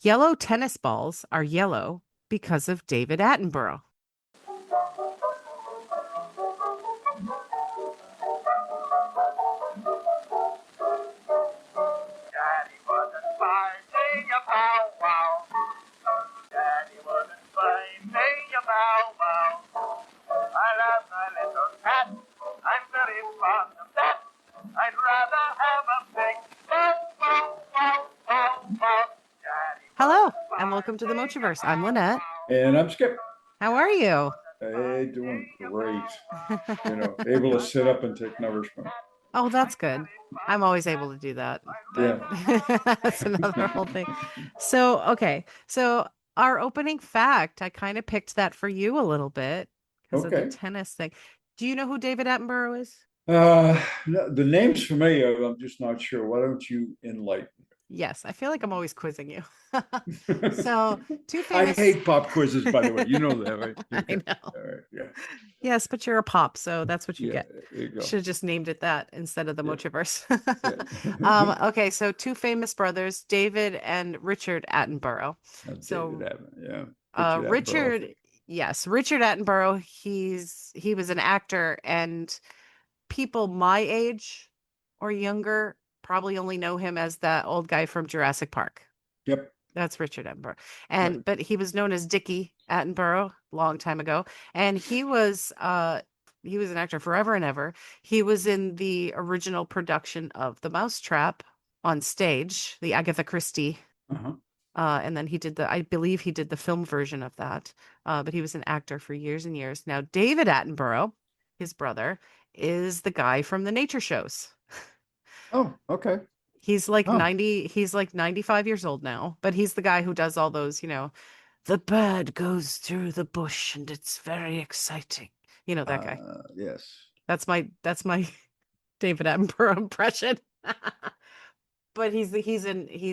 Yellow tennis balls are yellow because of David Attenborough. Daddy wasn't finding a bow wow. Daddy wasn't finding a bow wow. I love my little cat. I'm very fond of that. I'd rather have a big bow wow wow wow wow. Daddy Hello, wasn't and welcome to the finding a Mochiverse. I'm bow Lynette. wow. And I'm Skip. How are you? Hey, doing great. Able to sit up and take nourishment. Oh, that's good. I'm always able to do that, but Yeah. that's another whole thing. So, okay. So, our opening fact, I kind of picked that for you a little bit because of the Okay. tennis thing. Do you know who David Attenborough is? No, the name's familiar. I'm just not sure. Why don't you enlighten Yes, I feel like I'm always quizzing you. me? So, two I famous. hate pop quizzes, by the way. You know that, right? I Okay. know. All right. Yeah. Yes, but you're a pop, so that's what you Yeah. get. There you go. Should have just named it that instead of the Yeah. Mochiverse. Yeah. Okay, so two famous brothers, David and Richard Attenborough. David So, Attenborough. Yeah. Richard Attenborough. Richard, yes, Richard Attenborough, he was an actor, and people my age or younger probably only know him as that old guy from Jurassic Park. Yep. That's Richard Attenborough. Right. But he was known as Dickie Attenborough a long time ago. And he was an actor forever and ever. He was in the original production of The Mousetrap on stage, the Agatha Christie. Uh-huh. And then I believe he did the film version of that. But he was an actor for years and years. Now, David Attenborough, his brother, is the guy from the nature shows. Oh, okay. Oh, He's like 95 years old now, but he's the guy who does all those, the bird goes through the bush and it's very exciting. You know that guy. yes. That's my David Attenborough impression. But he's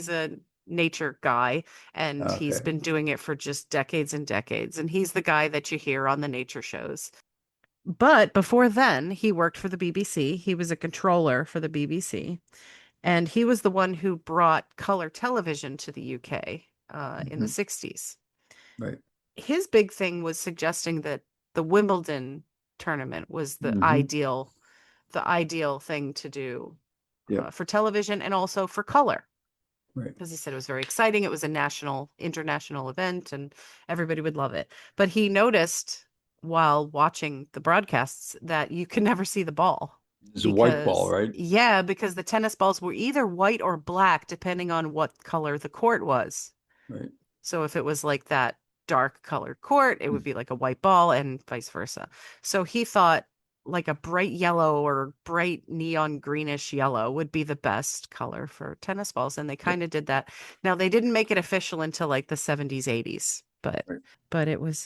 a nature guy, and he's Okay. been doing it for just decades and decades, and he's the guy that you hear on the nature shows. But before then, he worked for the BBC. He was a controller for the BBC. And he was the one who brought color television to the UK in the Mhm. 60s. Right. His big thing was suggesting that the Wimbledon tournament was Hmm. the ideal thing to do Yep. for television and also for color. Right. Because he said it was very exciting. It was a international event, and everybody would love it. But he noticed while watching the broadcasts that you could never see the ball It's a white ball, right? because the tennis balls were either white or black, depending on what color the court was. Right. So if it was like that dark colored court, it would be like a white ball and vice versa. So he thought like a bright yellow or bright neon greenish yellow would be the best color for tennis balls. And they Yep. kind of did that. Now they didn't make it official until like the 70s, 80s, Right. but it was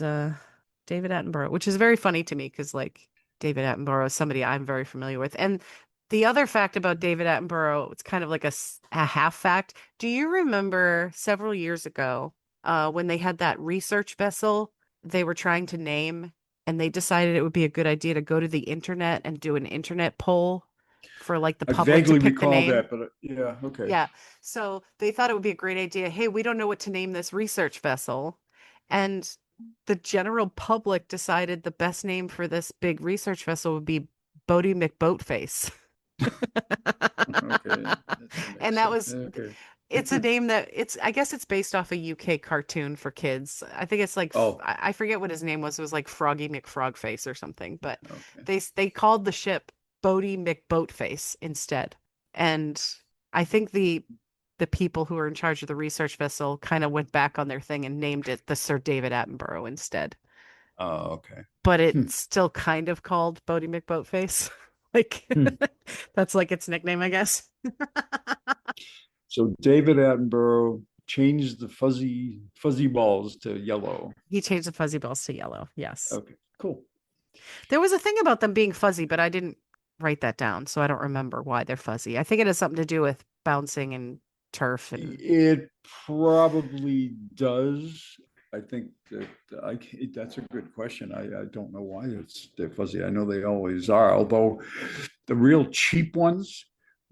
David Attenborough, which is very funny to me because like David Attenborough is somebody I'm very familiar with. And the other fact about David Attenborough, it's kind of like a half fact. Do you remember several years ago when they had that research vessel they were trying to name, and they decided it would be a good idea to go to the internet and do an internet poll for like the I public to vaguely pick the recall name? that, but yeah, okay. Yeah. So they thought it would be a great idea. Hey, we don't know what to name this research vessel. And the general public decided the best name for this big research vessel would be Bodie McBoatface. Okay. That And makes that sense. was Okay. it's a name that I guess it's based off a UK cartoon for kids. I think it's like Oh, I forget what his name was. It was like Froggy McFrogface or something, but okay. they called the ship Bodie McBoatface instead. And I think the people who were in charge of the research vessel kind of went back on their thing and named it the Sir David Attenborough instead. Oh, okay. But Hmm. it's still kind of called Bodie McBoatface. Like Hmm. that's like its nickname, I guess. So David Attenborough changed the fuzzy balls to yellow. He changed the fuzzy balls to yellow. Yes. Okay, cool. There was a thing about them being fuzzy, but I didn't write that down, so I don't remember why they're fuzzy. I think it has something to do with bouncing and turf and It probably does. I think that that's a good question. I don't know why they're fuzzy. I know they always are. Although the real cheap ones,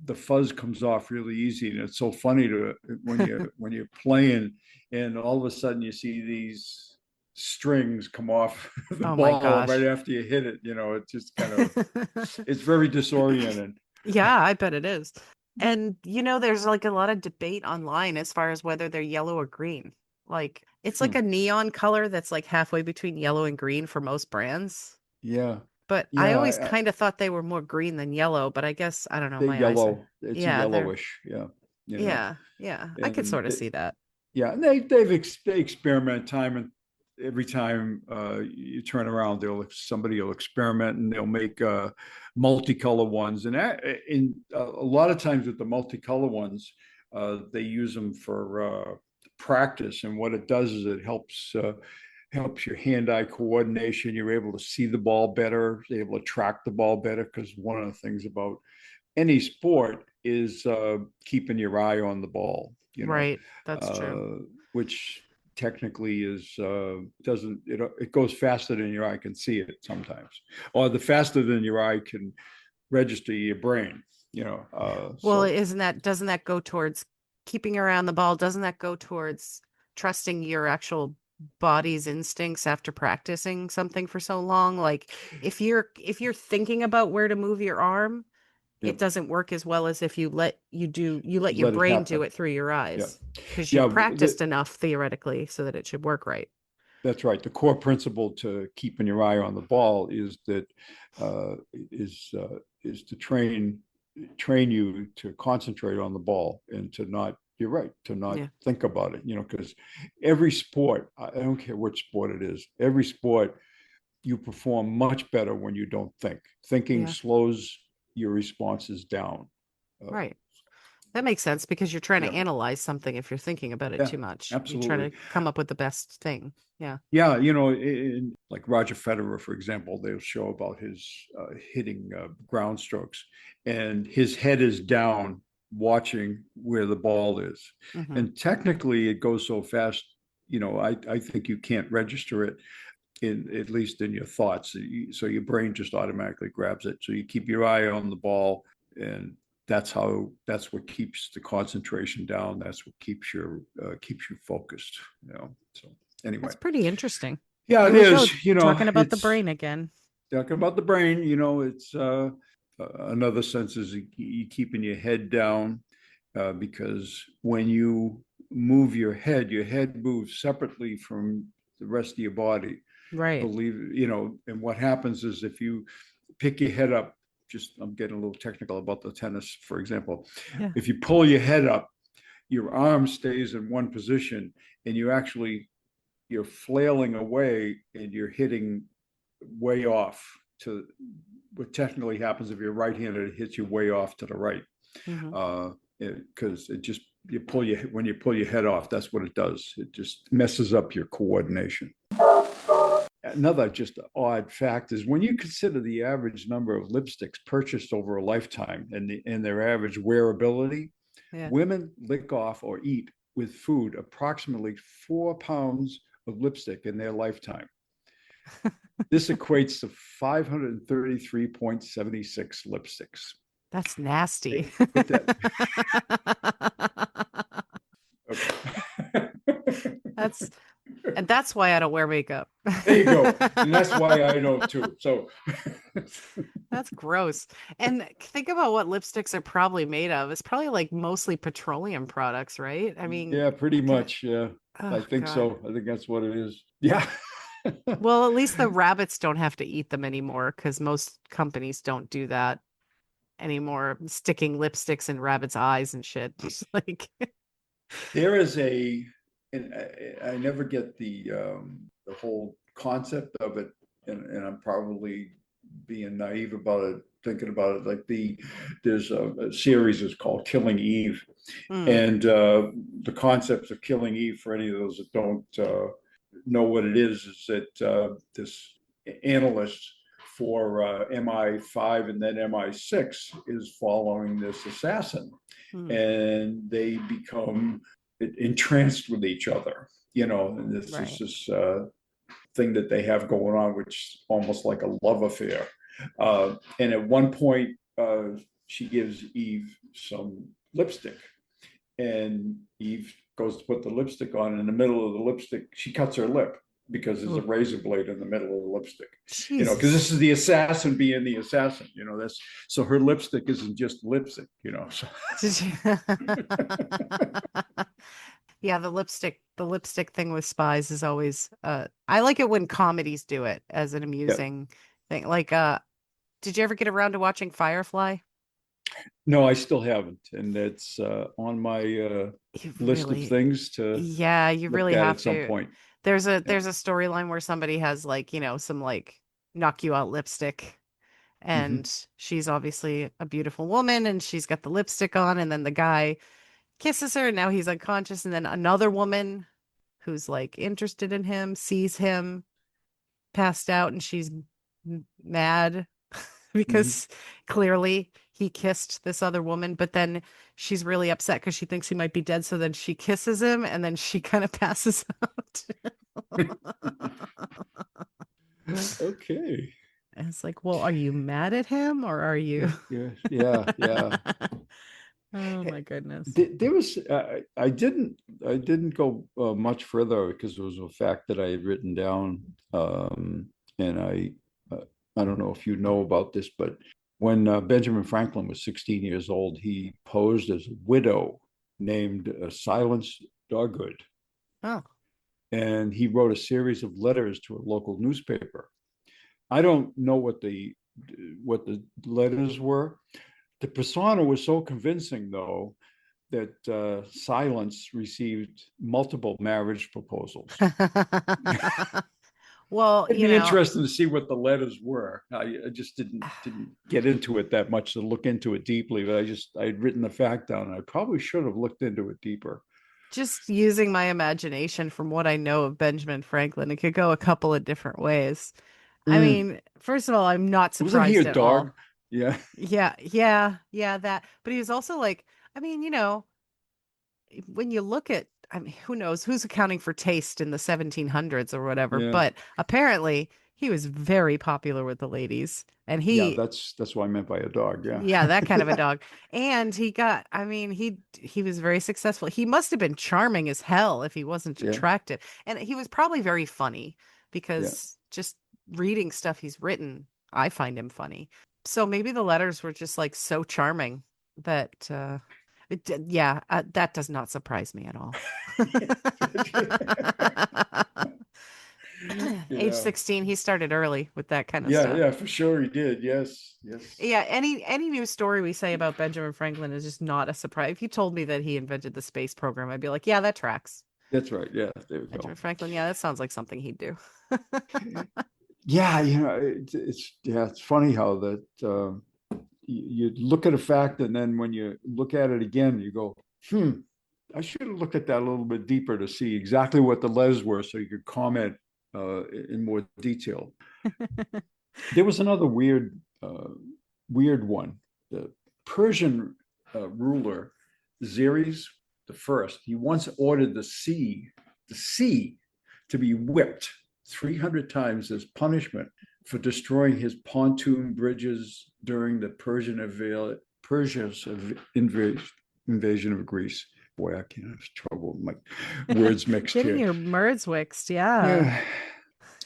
the fuzz comes off really easy, and it's so funny to when you're playing, and all of a sudden you see these strings come off the Oh my ball right gosh. after you hit it. It just kind of it's very disorienting. Yeah, I bet it is. And there's like a lot of debate online as far as whether they're yellow or green. Like it's like Hmm. a neon color that's like halfway between yellow and green for most brands. Yeah, But I yeah. always kind of thought they were more green than yellow, but I guess I don't know, They're my eyes are. yellow. It's a Yeah, they're yellowish. Yeah, yeah. I could and sort of see that. yeah, and they experiment time and every time you turn around, somebody will experiment and they'll make multicolor ones, and in a lot of times with the multicolor ones, they use them for practice, and what it does is it helps your hand-eye coordination. You're able to see the ball better, you're able to track the ball better, because one of the things about any sport is keeping your eye on the ball, Right. That's true. which technically is doesn't it goes faster than your eye can see it sometimes, or the faster than your eye can register your brain. Well, So doesn't that go towards keeping around the ball? Doesn't that go towards trusting your actual body's instincts after practicing something for so long? Like if you're thinking about where to move your arm, yeah, it doesn't work as well as if you let your let it brain do happen. it through your Yeah, eyes because yeah. you've practiced enough theoretically so that it should work right. That's right. The core principle to keeping your eye on the ball is that uh, is to train you to concentrate on the ball and to not. You're right, to not Yeah. think about it. Because every sport, I don't care which sport it is, every sport you perform much better when you don't think. Thinking Yeah. slows your responses down. Uh, Right. That makes sense because you're trying to yeah, analyze something if you're thinking about it yeah, too much. You're trying absolutely. to come up with the best thing. Yeah. Yeah, like Roger Federer, for example, they'll show about his hitting ground strokes, and his head is down, watching where the ball is. Hmm. And technically, it goes so fast. I think you can't register it at least in your thoughts. So your brain just automatically grabs it. So you keep your eye on the ball, and that's what keeps the concentration down. That's what keeps you focused. So anyway, That's pretty interesting. yeah, it There we go. is. Talking about the It's brain again. talking about the brain. It's another sense is you keeping your head down, because when you move your head moves separately from the rest of your body. Right. And what happens is if you pick your head up, just I'm getting a little technical about the tennis, for example. Yeah. If you pull your head up, your arm stays in one position, and you're flailing away, and you're hitting way off to what technically happens if you're right-handed, it hits you way off to the right. Hmm. Because it just when you pull your head off, that's what it does. It just messes up your coordination. Another just odd fact is when you consider the average number of lipsticks purchased over a lifetime and their average wearability, Yeah. women lick off or eat with food approximately 4 pounds of lipstick in their lifetime. This equates to 533.76 lipsticks. That's nasty. Put that. Okay. That's and that's why I don't wear makeup. There you go. And that's why I know too. So That's gross. And think about what lipsticks are probably made of. It's probably like mostly petroleum products, right? I mean, yeah, pretty I could, much. Yeah, I oh think God. so. I think that's what it is. Yeah. Well, at least the rabbits don't have to eat them anymore because most companies don't do that anymore, sticking lipsticks in rabbits' eyes and shit. Just like, There is and I never get the whole concept of it, and I'm probably being naive about it, thinking about it. Like there's a series is called Killing Eve, mm, and the concepts of Killing Eve, for any of those that don't know what it is that this analyst for MI5 and then MI6 is following this assassin, mm, and they become entranced with each other. And this is right. this thing that they have going on, which is almost like a love affair. And at one point, she gives Eve some lipstick, and Eve goes to put the lipstick on. In the middle of the lipstick, she cuts her lip because there's a Oh, razor blade in the middle of the lipstick. Because this Jesus. is the assassin being the assassin. That's so her lipstick isn't just lipstick. So. Did you? Yeah, the lipstick thing with spies is always I like it when comedies do it as an Yeah. amusing thing. Like did you ever get around to watching Firefly? No, I still haven't, and it's on my You list of really things to Yeah, you look really at have some to. point. Yeah. There's a storyline where somebody has like, some like knock you out lipstick, Hmm. and she's obviously a beautiful woman and she's got the lipstick on, and then the guy kisses her and now he's unconscious, and then another woman who's like interested in him sees him passed out, and she's mad Hmm. because clearly he kissed this other woman, but then she's really upset because she thinks he might be dead. So then she kisses him and then she kind of passes out. Okay. And it's like, well, are you mad at him or are you? Yeah. Yeah. Yeah. Oh my goodness. There was I didn't go much further because it was a fact that I had written down, and uh, I don't know if you know about this, but when Benjamin Franklin was 16 years old, he posed as a widow named Silence Dogood, Oh. and he wrote a series of letters to a local newspaper. I don't know what the letters were. The persona was so convincing, though, that Silence received multiple marriage proposals. Well, It'd be interesting to see what the letters were. I just didn't get into it that much to look into it deeply, but I'd written the fact down, and I probably should have looked into it deeper. just using my imagination from what I know of Benjamin Franklin, it could go a couple of different ways. I Mm. mean, first of all, I'm not Wasn't he a surprised at dog? all. Yeah, Yeah, yeah, yeah, that. But he was also like, I mean, when you look at, I mean, who knows who's accounting for taste in the 1700s or whatever, yeah, but apparently he was very popular with the ladies. And yeah. he, That's what I meant by a dog. Yeah, yeah, that kind of a dog. And he got, I mean, he was very successful. He must have been charming as hell if he wasn't yeah, attractive. And he was probably very funny yeah. because just reading stuff he's written, I find him funny. So maybe the letters were just like so charming that yeah, that does not surprise me at all. Age Yeah, 16, he started early with that kind of yeah, stuff. yeah. For sure, he did. Yes, yes. Yeah, any new story we say about Benjamin Franklin is just not a surprise. If you told me that he invented the space program, I'd be like, yeah, that tracks. That's right. Yeah, there we Benjamin go. Franklin, yeah, that sounds like something he'd do. Yeah, it's funny how that you look at a fact, and then when you look at it again, you go, I should have looked at that a little bit deeper to see exactly what the letters were, so you could comment in more detail. There was another weird one. The Persian ruler Xerxes the First. He once ordered the sea, to be whipped 300 times as punishment for destroying his pontoon bridges during the Persia's invasion of Greece. Boy, I can't have trouble with my words mixed Getting here. your words wixed, yeah. Yeah.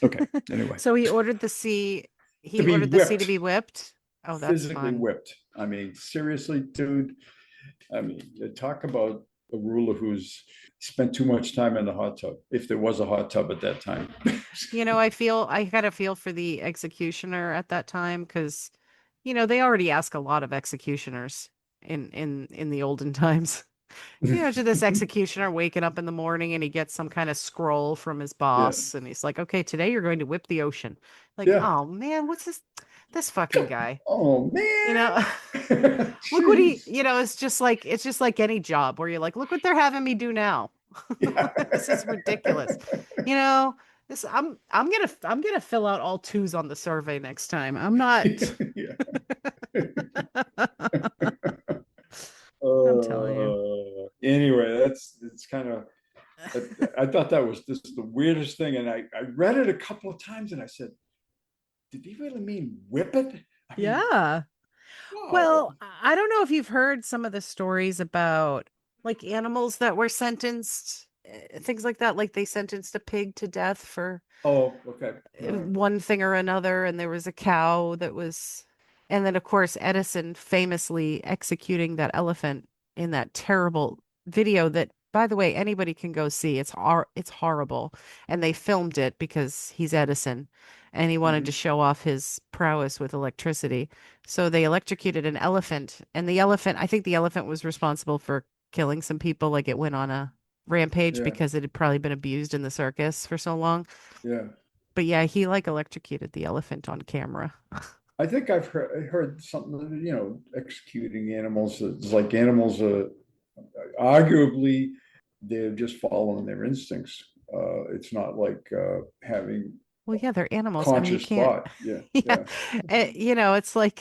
Okay. Anyway, So he to be ordered the sea to whipped, be whipped. Oh, that's physically fun. whipped. I mean, seriously, dude. I mean, talk about a ruler who's spent too much time in the hot tub, if there was a hot tub at that time. I kind of feel for the executioner at that time because, they already ask a lot of executioners in the olden times. To this executioner waking up in the morning and he gets some kind of scroll from his Yeah. boss and he's like, okay, today you're going to whip the ocean. Like, Yeah. oh man, what's this fucking guy? Oh You know, man. look what Jeez. it's just like any job where you're like, look what they're having me do now. Yeah. This is ridiculous. You know, this I'm gonna fill out all twos on the survey next time. I'm not. Yeah. I'm telling you. Anyway, it's kind of, I thought that was just the weirdest thing. And I read it a couple of times and I said, did he really mean whip it? I mean, Yeah. Wow. Well, I don't know if you've heard some of the stories about like animals that were sentenced, things like that. Like they sentenced a pig to death for Oh, okay. All right. one thing or another, and there was a cow that was, and then of course Edison famously executing that elephant in that terrible video that, by the way, anybody can go see. It's horrible, and they filmed it because he's Edison, and he wanted to Mhm. show off his prowess with electricity. So they electrocuted an elephant, and the elephant, I think the elephant was responsible for killing some people. Like it went on a rampage Yeah. because it had probably been abused in the circus for so long. Yeah. But yeah, he like electrocuted the elephant on camera. I think I've heard something, executing animals. It's like animals, arguably, they're just following their instincts. It's not like having Well, yeah, they're animals. I mean, you conscious can't. thought. Yeah. Yeah, Yeah. it's like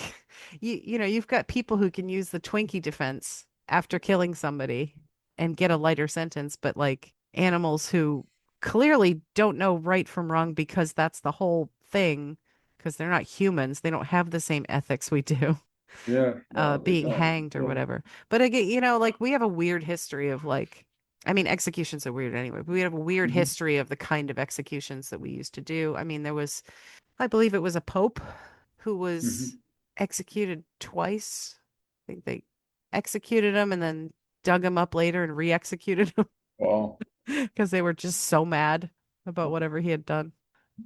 you've got people who can use the Twinkie defense after killing somebody and get a lighter sentence, but like animals who clearly don't know right from wrong because that's the whole thing, because they're not humans. They don't have the same ethics we do. Yeah. No, they Being don't. hanged or Yeah. whatever. But again, like we have a weird history of like, I mean, executions are weird anyway, but we have a weird Mhm. history of the kind of executions that we used to do. I mean, there was, I believe it was a pope who was Mhm. executed twice. I think they executed him and then dug him up later and re-executed him Wow. because they were just so mad about whatever he had done.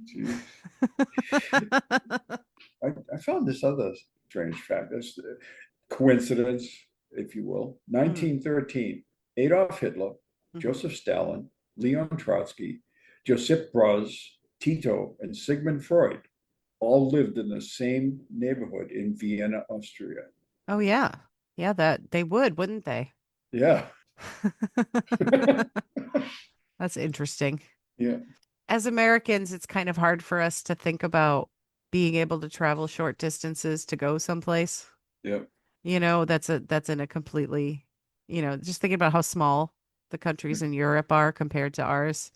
Geez. I found this other strange fact. This coincidence, if you will. Mm, 1913, Adolf Hitler, mhm. Joseph Stalin, Leon Trotsky, Josip Broz, Tito, and Sigmund Freud all lived in the same neighborhood in Vienna, Austria. Oh yeah. Yeah, that they would, wouldn't they? Yeah. That's interesting. Yeah. As Americans, it's kind of hard for us to think about being able to travel short distances to go someplace. Yeah. That's in a completely, just thinking about how small the countries in Europe are compared to ours.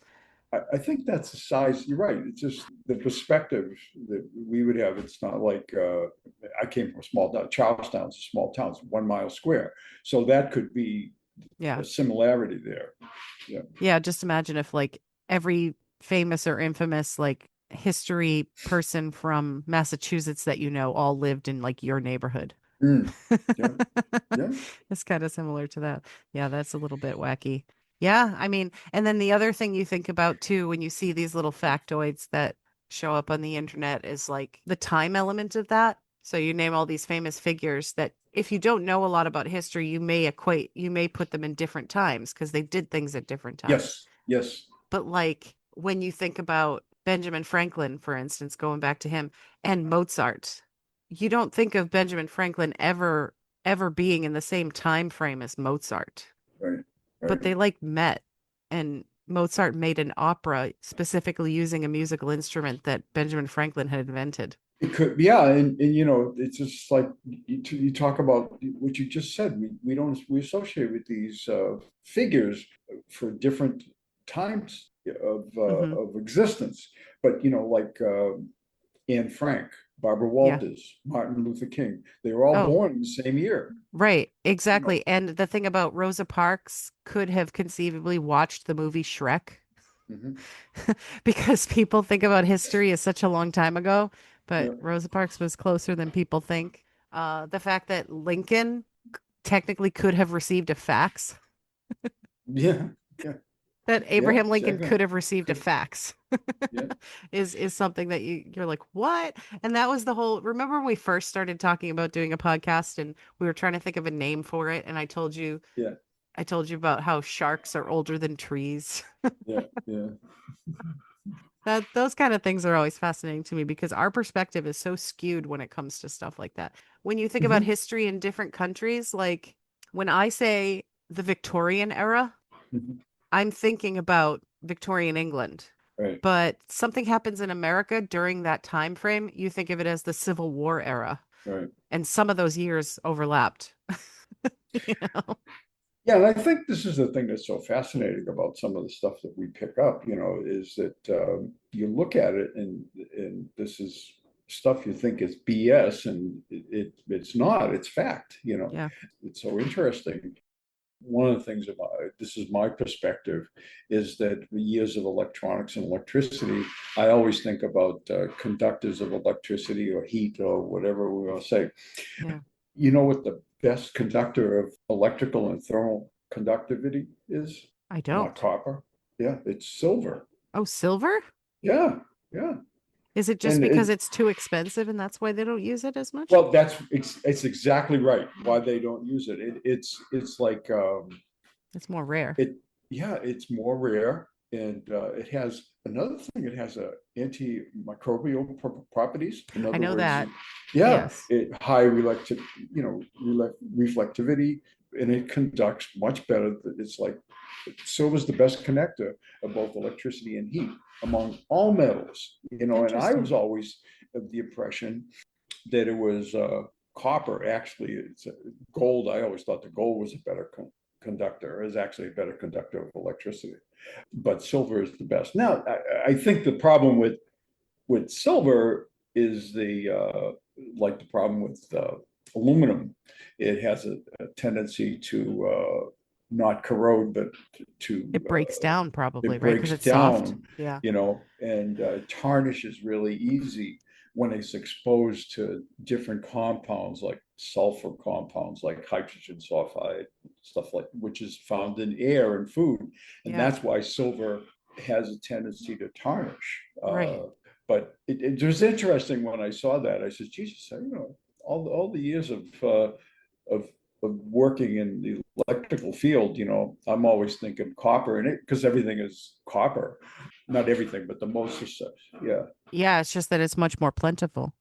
I think that's the size. You're right. It's just the perspective that we would have. It's not like I came from a small town. Charlestown's a small town. It's 1 mile square. So that could be Yeah. a similarity there. Yeah. Yeah, just imagine if like every famous or infamous like history person from Massachusetts that all lived in like your neighborhood. Mm. Yeah. Yeah. It's kind of similar to that. Yeah, that's a little bit wacky. Yeah, I mean, and then the other thing you think about too when you see these little factoids that show up on the internet is like the time element of that. So you name all these famous figures that if you don't know a lot about history, you may put them in different times because they did things at different times. Yes. Yes. But like when you think about Benjamin Franklin, for instance, going back to him and Mozart, you don't think of Benjamin Franklin ever being in the same time frame as Mozart. Right. But Right. they like met and Mozart made an opera specifically using a musical instrument that Benjamin Franklin had invented. It could, yeah, and it's just like you talk about what you just said. We associate with these figures for different times Hmm. of existence, but like Anne Frank, Barbara Yeah. Walters, Martin Luther King, they were all Oh, born in the same year. right. You know, Exactly. And the thing about Rosa Parks could have conceivably watched the movie Shrek. mhm. Because people think about history as such a long time ago, but Yeah, Rosa Parks was closer than people think. The fact that Lincoln technically could have received a fax, yeah, yeah, that yeah, Abraham Lincoln exactly. could have received a Could, fax, yeah, is something that you're like, what? And that was the whole. Remember when we first started talking about doing a podcast and we were trying to think of a name for it, and yeah, I told you about how sharks are older than trees. yeah, yeah. That those kind of things are always fascinating to me because our perspective is so skewed when it comes to stuff like that. When you think about Mhm, history in different countries, like when I say the Victorian era, mhm. I'm thinking about Victorian England. Right, But something happens in America during that time frame, you think of it as the Civil War era. right. And some of those years overlapped. You know? Yeah, and I think this is the thing that's so fascinating about some of the stuff that we pick up, is that you look at it and this is stuff you think is BS, and it's not. It's fact. Yeah. It's so interesting. One of the things about this is my perspective is that the years of electronics and electricity, I always think about conductors of electricity or heat or whatever we want to say. Yeah. You know what the best conductor of electrical and thermal conductivity is? I Not don't. copper. Yeah, it's silver. Oh, silver? Yeah, yeah. Is it just And because it, it's too expensive and that's why they don't use it as much? well, it's exactly right why they don't use it. It's like It's more rare. it yeah, it's more rare, and it has another thing. It has a antimicrobial properties. In I other know words, that. yeah, Yes. it high reflectivity, and it conducts much better. It's like silver's the best connector of both electricity and heat among all metals. And I Interesting. was always of the impression that it was copper. Actually, it's gold. I always thought the gold was a better conductor, is actually a better conductor of electricity, but silver is the best. Now, I think the problem with silver is like the problem with aluminum. It has a tendency to not corrode, but to It breaks down probably, it right? Because breaks it's soft. down, Yeah. and tarnish is really easy when it's exposed to different compounds like sulfur compounds, like hydrogen sulfide, stuff like which is found in air and food, and Yeah. that's why silver has a tendency to tarnish. Right. But it was interesting when I saw that. I said, Jesus, all the years of of working in the electrical field, I'm always thinking copper in it because everything is copper. Not everything, but the most is such. Yeah. Yeah. It's just that it's much more plentiful.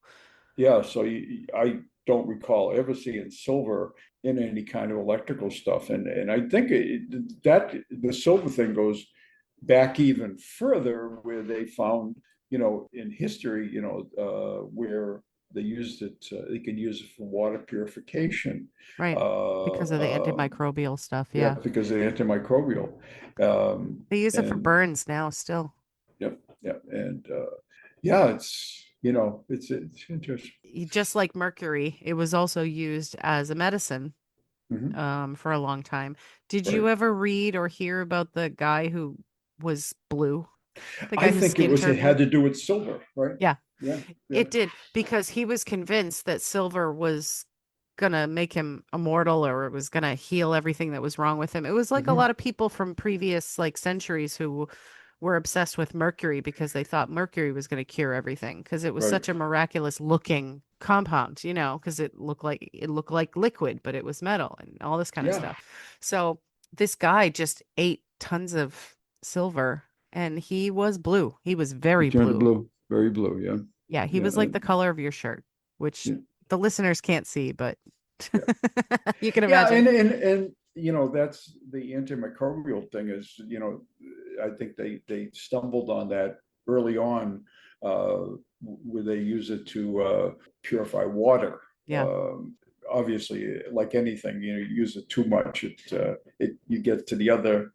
Yeah. So I don't recall ever seeing silver in any kind of electrical stuff. And I think that the silver thing goes back even further, where they found, in history, where they used it, they can use it for water purification. Right. Because of the antimicrobial stuff. Yeah, Yeah. because of the antimicrobial. They use it for And burns now still. Yep, yeah, and yeah, it's interesting. Just like mercury, it was also used as a medicine Mhm. for a long time. Did Right. you ever read or hear about the guy who was blue? The I guy whose think skin it turned had blue? to do with silver, right? Yeah, Yeah, yeah. it did because he was convinced that silver was gonna make him immortal or it was gonna heal everything that was wrong with him. It was like a Hmm. lot of people from previous like centuries who were obsessed with mercury because they thought mercury was going to cure everything because it was Right. such a miraculous looking compound, because it looked like liquid, but it was metal and all this kind of Yeah. stuff. So this guy just ate tons of silver and he was blue. He was He very turned blue. blue, very blue. Yeah, Yeah, he yeah, was like the color of your shirt, which yeah, the listeners can't see, but yeah. you can Yeah, imagine. and that's the antimicrobial thing is, I think they stumbled on that early on, where they use it to purify water. Yeah. Um, Obviously, like anything, you use it too much, it you get to the other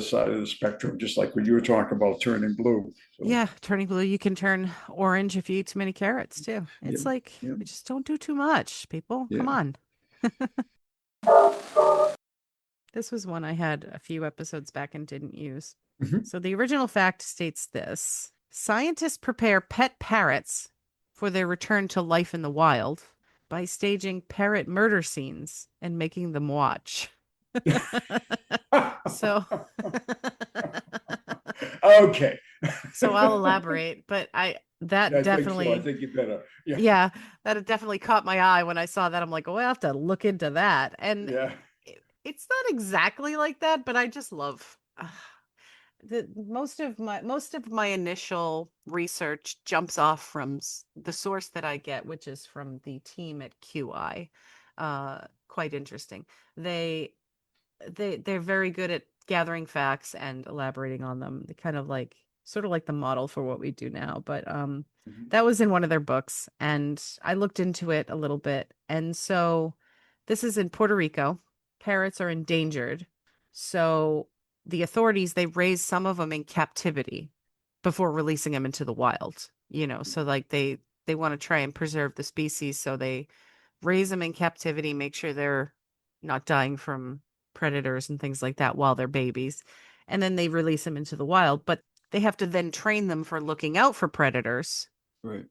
side of the spectrum, just like when you were talking about turning blue. So Yeah, turning blue. You can turn orange if you eat too many carrots too. yeah, It's like yeah, we just don't do too much, people. Come yeah. on. This was one I had a few episodes back and didn't use. Mhm. So the original fact states this: scientists prepare pet parrots for their return to life in the wild by staging parrot murder scenes and making them watch. So Okay. so I'll elaborate, but that I think so. I definitely think you better. Yeah. yeah, that had definitely caught my eye when I saw that. I'm like, oh, I have to look into that. And Yeah. it's not exactly like that, but I just love the most of my initial research jumps off from the source that I get, which is from the team at QI. Quite interesting. They they're very good at gathering facts and elaborating on them. They kind of like sort of like the model for what we do now. But Mhm. that was in one of their books, and I looked into it a little bit. And so this is in Puerto Rico. Parrots are endangered. So the authorities they raise some of them in captivity before releasing them into the wild. So like they they want to try and preserve the species, so they raise them in captivity, make sure they're not dying from predators and things like that while they're babies. And then they release them into the wild, but they have to then train them for looking out for predators Right.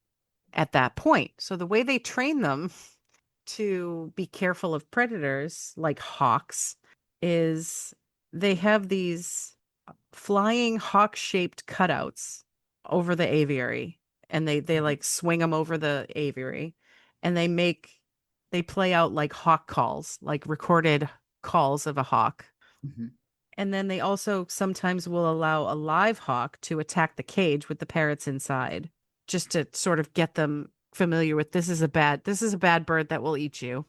at that point. So the way they train them to be careful of predators like hawks is they have these flying hawk-shaped cutouts over the aviary, and they like swing them over the aviary, and they play out like hawk calls, like recorded calls of a hawk. Mhm. And then they also sometimes will allow a live hawk to attack the cage with the parrots inside, just to sort of get them familiar with this is a bad bird that will eat you.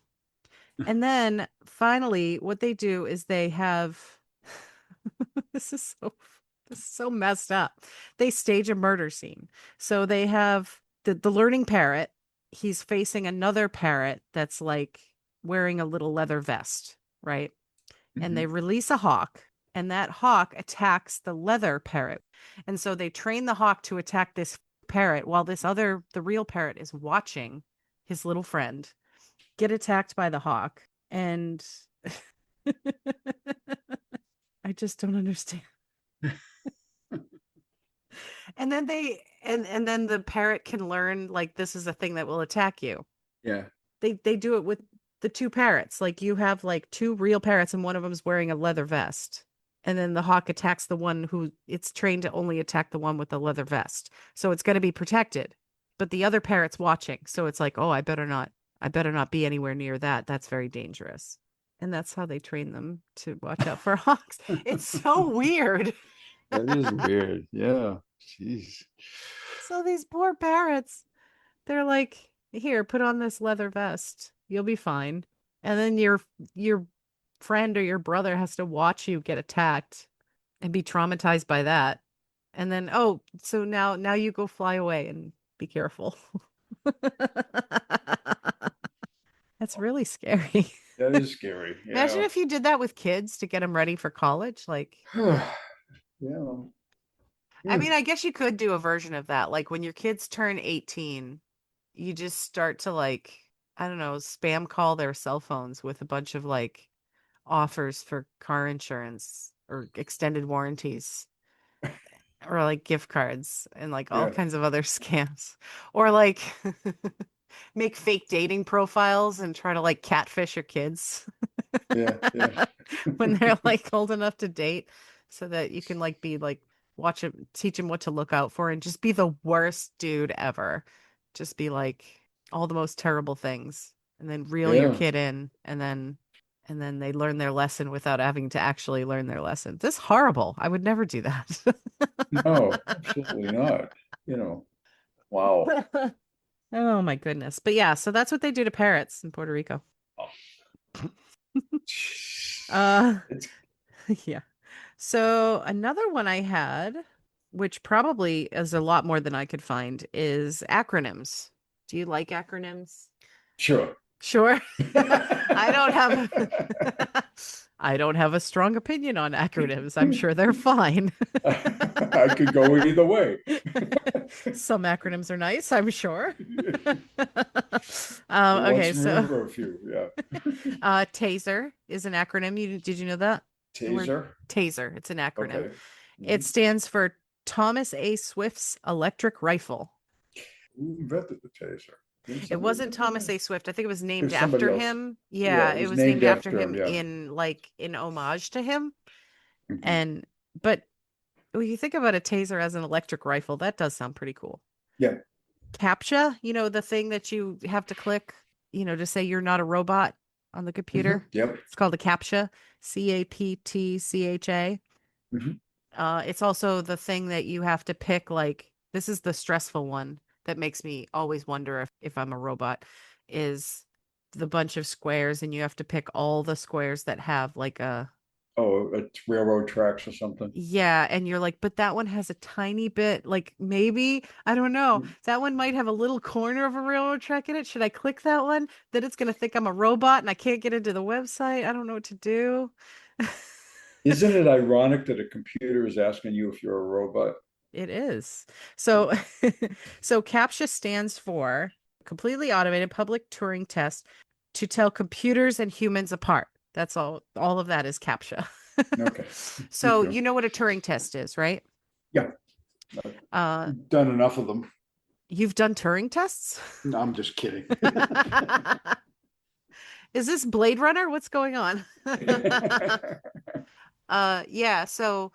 And then finally, what they do is they have this is so this is so messed up. They stage a murder scene. So they have the learning parrot. He's facing another parrot that's like wearing a little leather vest, right? And they Mhm. release a hawk, and that hawk attacks the leather parrot. And so they train the hawk to attack this parrot while the real parrot is watching his little friend get attacked by the hawk. And I just don't understand. And then and then the parrot can learn like this is a thing that will attack you. Yeah. They do it with the two parrots. Like you have like two real parrots and one of them's wearing a leather vest. And then the hawk attacks the one who it's trained to only attack the one with the leather vest. So it's going to be protected. But the other parrot's watching. So it's like, "Oh, I better not be anywhere near that. That's very dangerous." And that's how they train them to watch out for hawks. It's so weird. That is weird. Yeah. Jeez. So these poor parrots, they're like, "Here, put on this leather vest. You'll be fine." And then your friend or your brother has to watch you get attacked and be traumatized by that. And then, oh, so now you go fly away and be careful. That's really scary. That is scary. Imagine Yeah. if you did that with kids to get them ready for college. Like, Yeah. I Hmm. mean, I guess you could do a version of that. Like when your kids turn 18, you just start to like, I don't know, spam call their cell phones with a bunch of like offers for car insurance or extended warranties or like gift cards and like all Yeah. kinds of other scams. Or like make fake dating profiles and try to like catfish your kids Yeah. Yeah. when they're like old enough to date so that you can like be like watch him teach him what to look out for and just be the worst dude ever. Just be like all the most terrible things and then reel your Yeah. kid in and then they learn their lesson without having to actually learn their lesson. This is horrible. I would never do that. No, absolutely not. You know, wow. Oh my goodness. But yeah, so that's what they do to parrots in Puerto Rico. Uh It's yeah. So another one I had, which probably is a lot more than I could find, is acronyms. Do you like acronyms? sure. Sure. I don't have I don't have a strong opinion on acronyms. I'm sure they're fine. I could go either way. Some acronyms are nice, I'm sure. Let's Okay, so remember a few. Yeah. TASER is an acronym. Did you know that? The word Taser. TASER, it's an acronym. Okay. It Mhm. stands for Thomas A. Swift's electric rifle. Who invented the taser? Didn't It somebody wasn't invent that? Thomas A. Swift. I think it was It named was somebody after else. him. Yeah, Yeah, it it was was named named after after him. him Yeah. in like in homage to him. Mhm. And but when you think about a taser as an electric rifle, that does sound pretty cool. Yeah. CAPTCHA, the thing that you have to click, to say you're not a robot on the computer. Yep. It's called a CAPTCHA, CAPTCHA. Mhm. It's also the thing that you have to pick, like, this is the stressful one that makes me always wonder if I'm a robot, is the bunch of squares, and you have to pick all the squares that have like a, Oh, it's railroad tracks or something. yeah, and you're like, but that one has a tiny bit, like maybe, I don't know, that one might have a little corner of a railroad track in it. Should I click that one? Then it's gonna think I'm a robot and I can't get into the website. I don't know what to do. Isn't it ironic that a computer is asking you if you're a robot? It is. So so CAPTCHA stands for completely automated public Turing test to tell computers and humans apart. That's all of that is CAPTCHA. Okay. So Okay. you know what a Turing test is, right? Yeah. Uh I've done enough of them. you've done Turing tests? No, I'm just kidding. Is this Blade Runner? What's going on? Yeah, so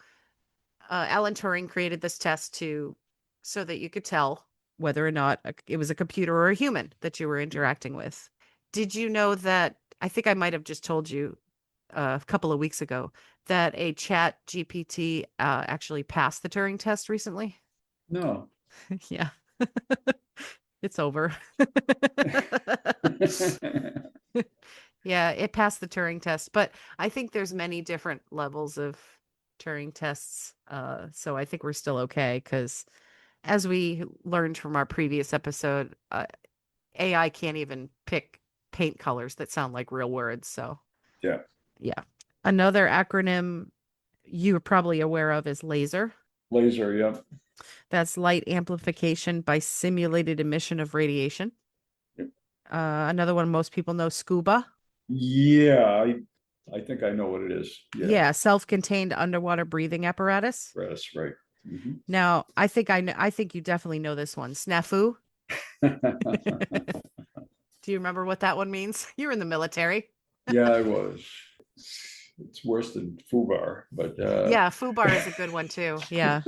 Alan Turing created this test to so that you could tell whether or not it was a computer or a human that you were interacting with. Did you know that? I think I might have just told you a couple of weeks ago that a Chat GPT actually passed the Turing test recently. No. Yeah, it's over. Yeah, it passed the Turing test, but I think there's many different levels of Turing tests. So I think we're still okay because as we learned from our previous episode, AI can't even pick paint colors that sound like real words. So Yeah. yeah. Another acronym you're probably aware of is LASER. Laser. Yeah. That's light amplification by simulated emission of radiation. Yep. Another one most people know, SCUBA. Yeah. I think I know what it is. Yeah. Yeah, self-contained underwater breathing apparatus. That's right. Mhm. Now, I think I know, I think you definitely know this one. Snafu. Do you remember what that one means? You're in the military. Yeah, I was. It's worse than FUBAR, but Yeah, FUBAR is a good one too. Yeah.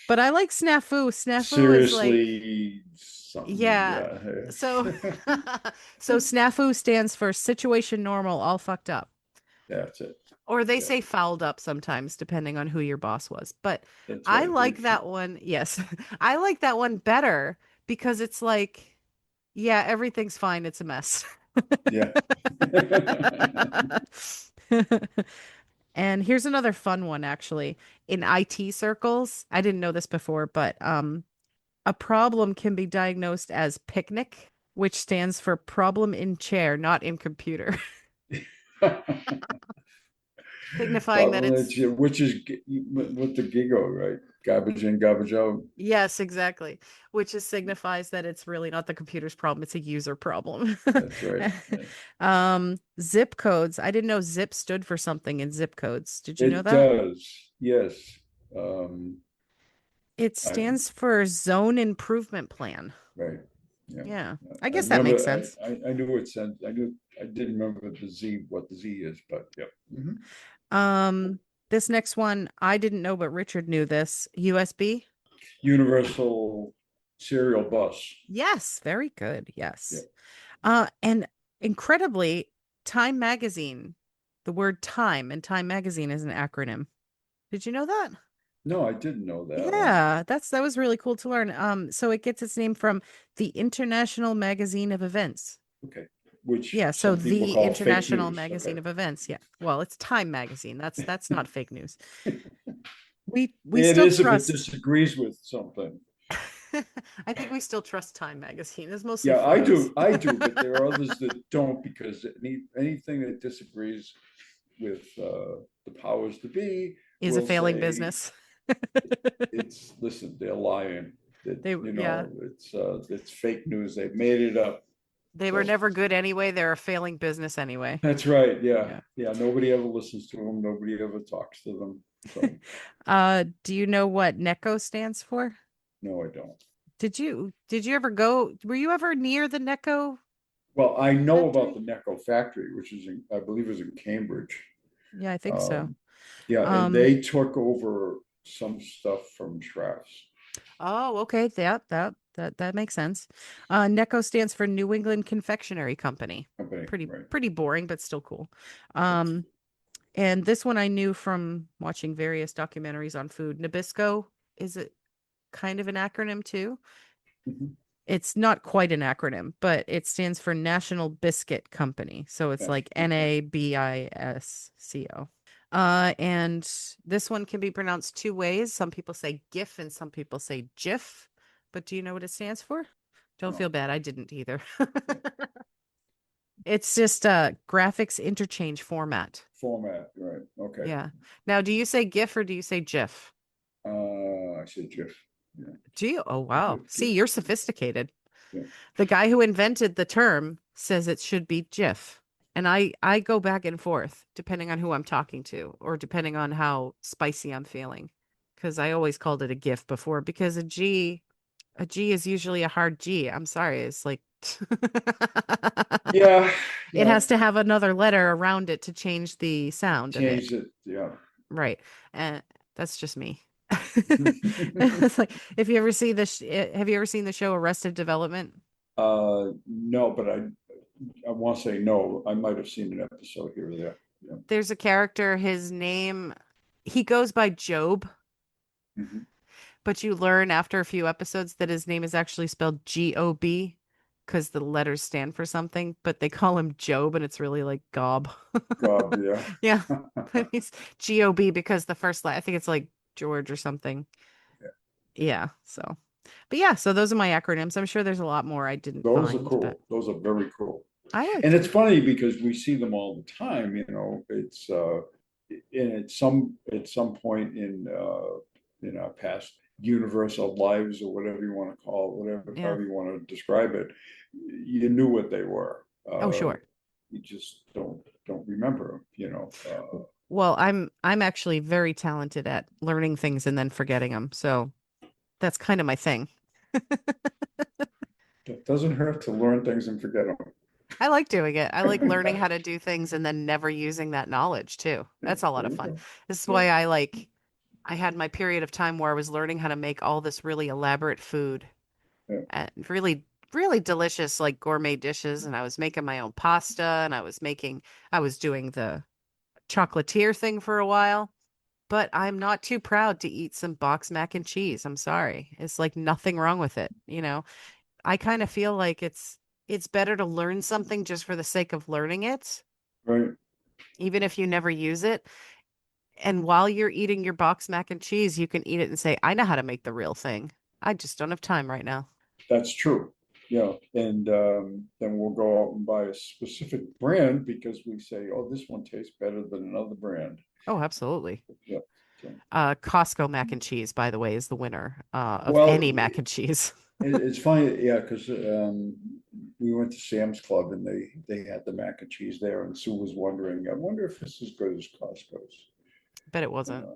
But I like Snafu. Snafu is like, seriously something. yeah. Yeah. So so Snafu stands for situation normal, all fucked up. That's it. Or they Yeah. say fouled up sometimes, depending on who your boss was. But That's I right. like that one. Yes. I like that one better because it's like, yeah, everything's fine. It's a mess. Yeah. And here's another fun one, actually. In IT circles, I didn't know this before, but a problem can be diagnosed as picnic, which stands for problem in chair, not in computer, signifying that Problem it's which is with the giggle, right? Garbage in, garbage out. yes, exactly, which is signifies that it's really not the computer's problem, it's a user problem. That's right. Zip codes. I didn't know zip stood for something in zip codes. Did you know It that? does. Yes. Um, It I stands for Zone Improvement Plan. right. Yeah. Yeah, I I guess that remember. makes sense. I knew it said. I knew. I didn't remember the Z. What the Z is, but yeah. Mhm. This next one I didn't know, but Richard knew this. USB. Universal serial bus. Yes, very good. Yeah. Yes. And incredibly, Time Magazine, the word time and Time Magazine is an acronym. Did you know that? No, I didn't know that one. Yeah, that was really cool to learn. So it gets its name from the International Magazine of Events. Okay. Which Yeah, so some people the call fake International news. Magazine Okay. of Events. Yeah. Well, it's Time Magazine. That's not fake news. We It still is if it trust. disagrees with something. I think we still trust Time Magazine. It's mostly Yeah, I photos. do. I do, but there are others that don't because anything that disagrees with the powers to be Is a will failing say business. it's listen, they're lying. That Yeah, it's fake news. They've made it up. they were So never good anyway. They're a failing business anyway. that's right. Yeah, Yeah. yeah. Nobody ever listens to them. Nobody ever talks to them. So Do you know what NECO stands for? no, I don't. Did you ever go, were you ever near the NECO Well, I know about the factory? Necco factory, which is I believe is in Cambridge. Yeah, I think so. Um, yeah, and Um, they took over some stuff from Strauss oh, okay. That makes sense. NECO stands for New England Confectionery Company. company, Pretty right? pretty boring, but still cool. Um, and this one I knew from watching various documentaries on food. Nabisco is it kind of an acronym too? Mhm. It's not quite an acronym, but it stands for National Biscuit Company. So it's Yeah, like okay. NABISCO. And this one can be pronounced two ways. Some people say GIF and some people say JIF. But do you know what it stands for? Don't No, feel bad. I didn't either. yeah. It's just a graphics interchange format. Format, right? Okay. Yeah. Now, do you say GIF or do you say JIF? I say GIF. Yeah. Gee, oh wow. GIF, See, GIF. you're sophisticated. Yeah. The guy who invented the term says it should be GIF. And I go back and forth depending on who I'm talking to or depending on how spicy I'm feeling. Because I always called it a GIF before because a G is usually a hard G. I'm sorry. It's like Yeah. it Yeah. has to have another letter around it to change the sound of it. Change it. Yeah. Right. And that's just me. It's like if you ever see have you ever seen the show Arrested Development? No, but I want to say no. I might have seen an episode here or there. Yeah. There's a character, his name, he goes by Job, Mhm. but you learn after a few episodes that his name is actually spelled Gob because the letters stand for something, but they call him Job and it's really like Gob. God, yeah. Yeah, but he's Gob because the first I think it's like George or something. Yeah. Yeah, so. But yeah, so those are my acronyms. I'm sure there's a lot more I didn't Those are find, but cool. Those are very cool. I liked And it's them. funny because we see them all the time, it's and at some point in our past universal lives or whatever you want to call it, whatever Yeah. however you want to describe it, you knew what they were. Oh, sure. You just don't remember them. Well, I'm actually very talented at learning things and then forgetting them. So that's kind of my thing. It doesn't hurt to learn things and forget them. I like doing it. I like learning how to do things and then never using that knowledge too. Yeah, That's a lot there of you fun. go. This is Yeah, why I had my period of time where I was learning how to make all this really elaborate food yeah, and really delicious like gourmet dishes and I was making my own pasta and I was doing the chocolatier thing for a while. But I'm not too proud to eat some box mac and cheese. I'm sorry. It's like nothing wrong with it, you know. I kind of feel like it's better to learn something just for the sake of learning it, right. even if you never use it. And while you're eating your box mac and cheese, you can eat it and say, I know how to make the real thing. I just don't have time right now. That's true. Yeah, and then we'll go out and buy a specific brand because we say, "Oh, this one tastes better than another brand." Oh, absolutely. Yeah. So, Costco mac and cheese, by the way, is the winner of well, any mac and cheese. it's funny, yeah, because we went to Sam's Club and they had the mac and cheese there, and Sue was wondering, "I wonder if it's as good as Costco's." Bet it wasn't. Uh,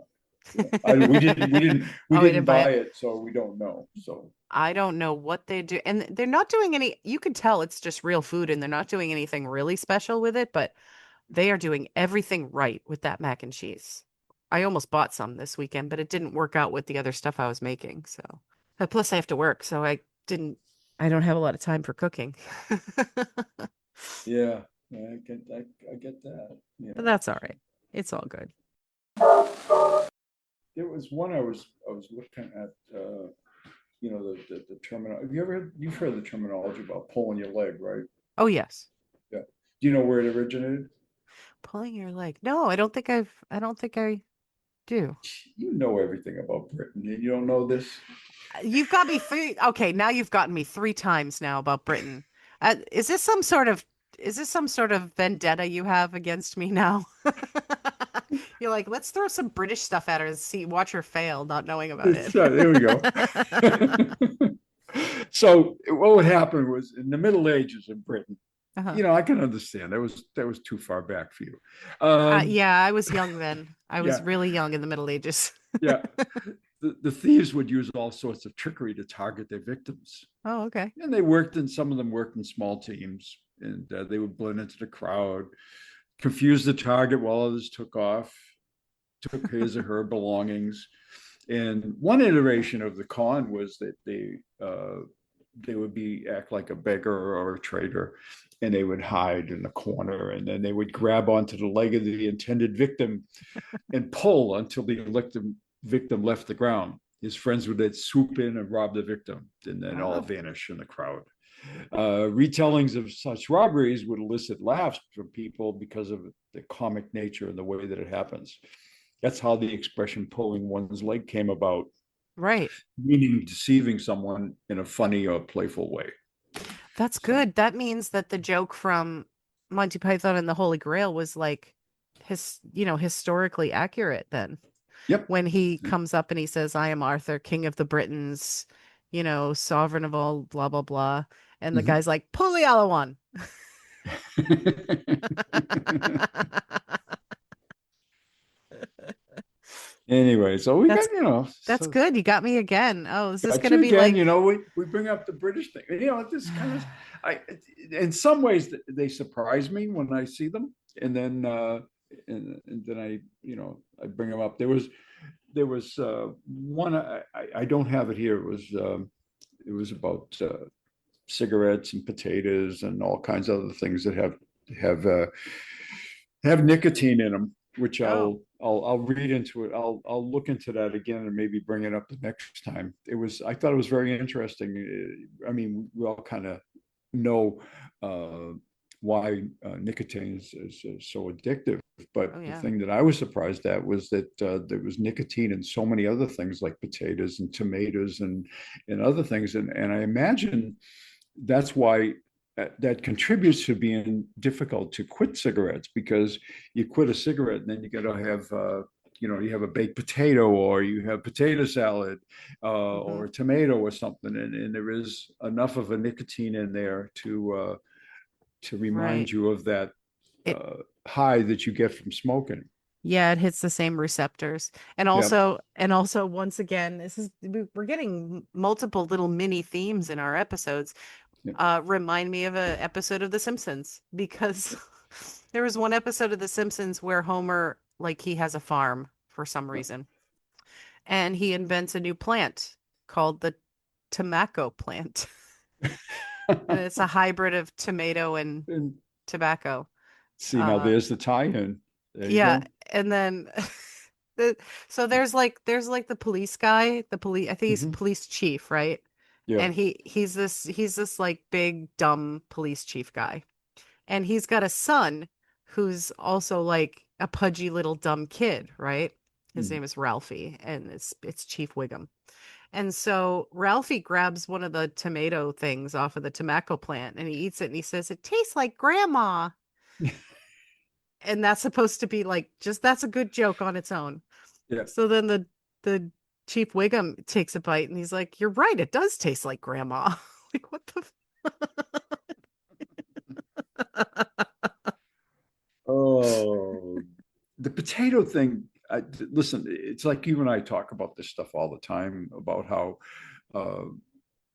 yeah. We Oh, we didn't didn't buy buy it. it, so we don't know. So I don't know what they do. And they're not doing you could tell it's just real food and they're not doing anything really special with it, but they are doing everything right with that mac and cheese. I almost bought some this weekend, but it didn't work out with the other stuff I was making. So, plus I have to work, so didn't, I don't have a lot of time for cooking. yeah, I get that. But that's all right. It's all good. There was one I was looking at, the terminal. You've heard the terminology about pulling your leg, right? Oh, yes. Yeah. Do you know where it originated? Pulling your leg. No, I don't think I do. You know everything about Britain, and you don't know this. You've got me okay, now you've gotten me three times now about Britain. Is this some sort of vendetta you have against me now? You're like, let's throw some British stuff at her and watch her fail, not knowing about it. So, there we go. So what would happen was in the Middle Ages in Britain, Uh-huh. I can understand that was too far back for you. Yeah, I was young then. I was Yeah, really young in the Middle Ages. yeah. The thieves would use all sorts of trickery to target their victims. Oh, okay. And some of them worked in small teams, and they would blend into the crowd, confuse the target while others took his or her belongings. And one iteration of the con was that they would act like a beggar or a traitor, and they would hide in the corner, and then they would grab onto the leg of the intended victim and pull until the victim left the ground. His friends would then swoop in and rob the victim, and then all vanish in the crowd. Retellings of such robberies would elicit laughs from people because of the comic nature and the way that it happens. That's how the expression pulling one's leg came about, Right. meaning deceiving someone in a funny or playful way. That's So, good. That means that the joke from Monty Python and the Holy Grail was like historically accurate then. Yep. when he comes up and he says, I am Arthur, King of the Britons, sovereign of all, blah, blah, blah. And the Mhm. guy's like, pull the other one. Anyway, so we got, That's that's so good. You got me again. Oh, is this got gonna you be again. like We bring up the British thing. This kind of, I, in some ways, they surprise me when I see them, and then, and then I bring them up. There was one. I don't have it here. It was about cigarettes and potatoes and all kinds of other things that have uh, have nicotine in them, which oh, I'll read into it. I'll look into that again and maybe bring it up the next time. I thought it was very interesting. I mean, we all kind of know why nicotine is so addictive. But oh the yeah. thing that I was surprised at was that there was nicotine in so many other things like potatoes and tomatoes and other things. And I imagine that's why that contributes to being difficult to quit cigarettes, because you quit a cigarette and then you got to have you have a baked potato or you have potato salad Hmm. or a tomato or something, and there is enough of a nicotine in there to remind Right. you of that It high that you get from smoking. Yeah, it hits the same receptors. Yeah. And also once again, we're getting multiple little mini themes in our episodes. Yeah. Remind me of a episode of The Simpsons because there was one episode of The Simpsons where Homer, like, he has a farm for some reason, and he invents a new plant called the tobacco plant. And it's a hybrid of tomato and And tobacco. see, now Uh, there's the tie-in. There you yeah, go. and then the so there's like the police guy, the police I think he's Hmm. police chief, right? Yeah. And he's this like big dumb police chief guy. And he's got a son who's also like a pudgy little dumb kid, right? His Mm. name is Ralphie, and it's Chief Wiggum. And so Ralphie grabs one of the tomato things off of the tobacco plant and he eats it and he says, it tastes like grandma. And that's supposed to be like just that's a good joke on its own. Yeah. So then the Chief Wiggum takes a bite and he's like, you're right, it does taste like grandma. Like what the Oh, the potato thing. Listen, it's like you and I talk about this stuff all the time about how uh,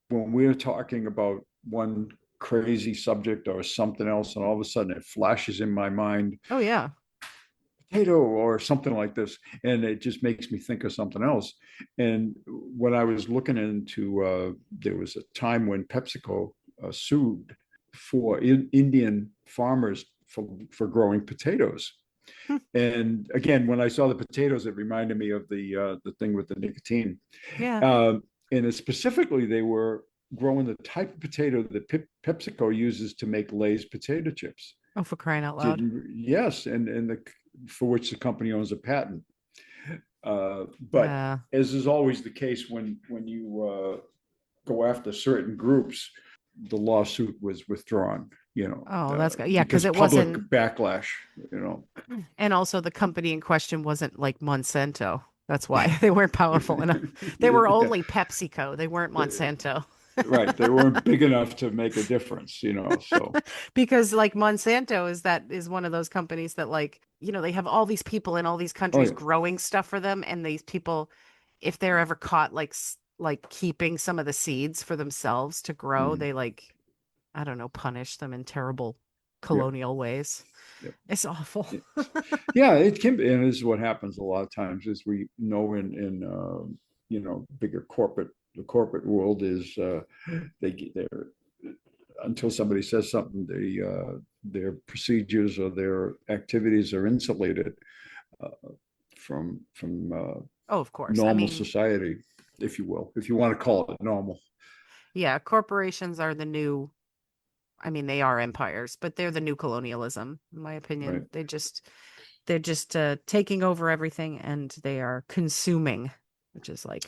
when we're talking about one crazy subject or something else, and all of a sudden it flashes in my mind, Oh yeah. potato or something like this, and it just makes me think of something else. And when I was looking into, there was a time when PepsiCo sued for Indian farmers for growing potatoes. And again, when I saw the potatoes, it reminded me of the thing with the nicotine. Yeah. Um, and specifically, they were growing the type of potato that PepsiCo uses to make Lay's potato chips. Oh, for crying out loud. Didn't Yes, and for which the company owns a patent. But Yeah. as is always the case when you go after certain groups, the lawsuit was withdrawn. Oh, that's good. Yeah, because Because it public wasn't, backlash. You know. and also the company in question wasn't like Monsanto. That's why they weren't powerful enough. They were Yeah, only PepsiCo. They weren't Monsanto. right. They weren't big enough to make a difference. So Because like Monsanto is one of those companies that like, they have all these people in all these oh countries yeah. growing stuff for them and these people if they're ever caught like like keeping some of the seeds for themselves to grow, Mm. they like I don't know, punish them in terrible Yeah. colonial ways. Yeah. It's awful. Yeah, it can be, and this is what happens a lot of times. Is we know in bigger the corporate world is they're until somebody says something, their procedures or their activities are insulated uh, from Oh, of course. I normal mean, society, if you will, if you want to call it normal. yeah, corporations are the new, I mean, they are empires, but they're the new colonialism, in my Right. opinion. They're just taking over everything and they are consuming, which is like,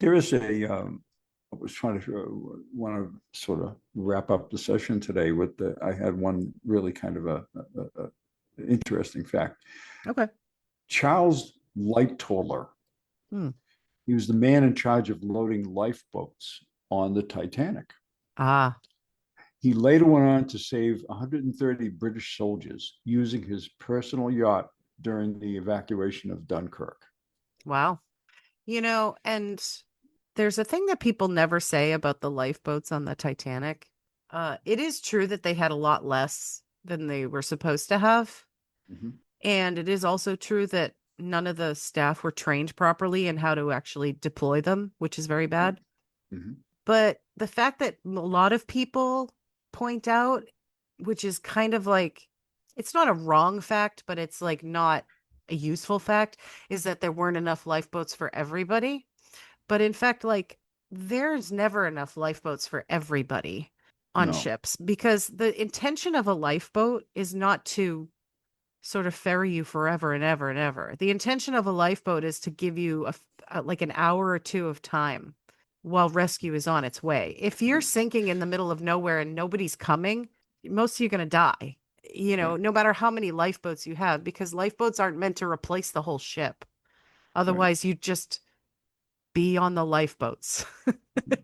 There is I was trying to want to sort of wrap up the session today with I had one really kind of a interesting fact. okay. Charles Lightoller. Hmm. He was the man in charge of loading lifeboats on the Titanic. Ah, He later went on to save 130 British soldiers using his personal yacht during the evacuation of Dunkirk. wow. And there's a thing that people never say about the lifeboats on the Titanic. It is true that they had a lot less than they were supposed to have. Mhm. And it is also true that none of the staff were trained properly in how to actually deploy them, which is very Right. bad. Mhm. But the fact that a lot of people point out, which is kind of like, it's not a wrong fact, but it's like not a useful fact, is that there weren't enough lifeboats for everybody. But in fact, like, there's never enough lifeboats for everybody on No. ships because the intention of a lifeboat is not to sort of ferry you forever and ever and ever. The intention of a lifeboat is to give you like an hour or two of time while rescue is on its way. If you're Right. sinking in the middle of nowhere and nobody's coming, most of you are going to die. Right. No matter how many lifeboats you have, because lifeboats aren't meant to replace the whole ship. Right. Otherwise, you just be on the lifeboats,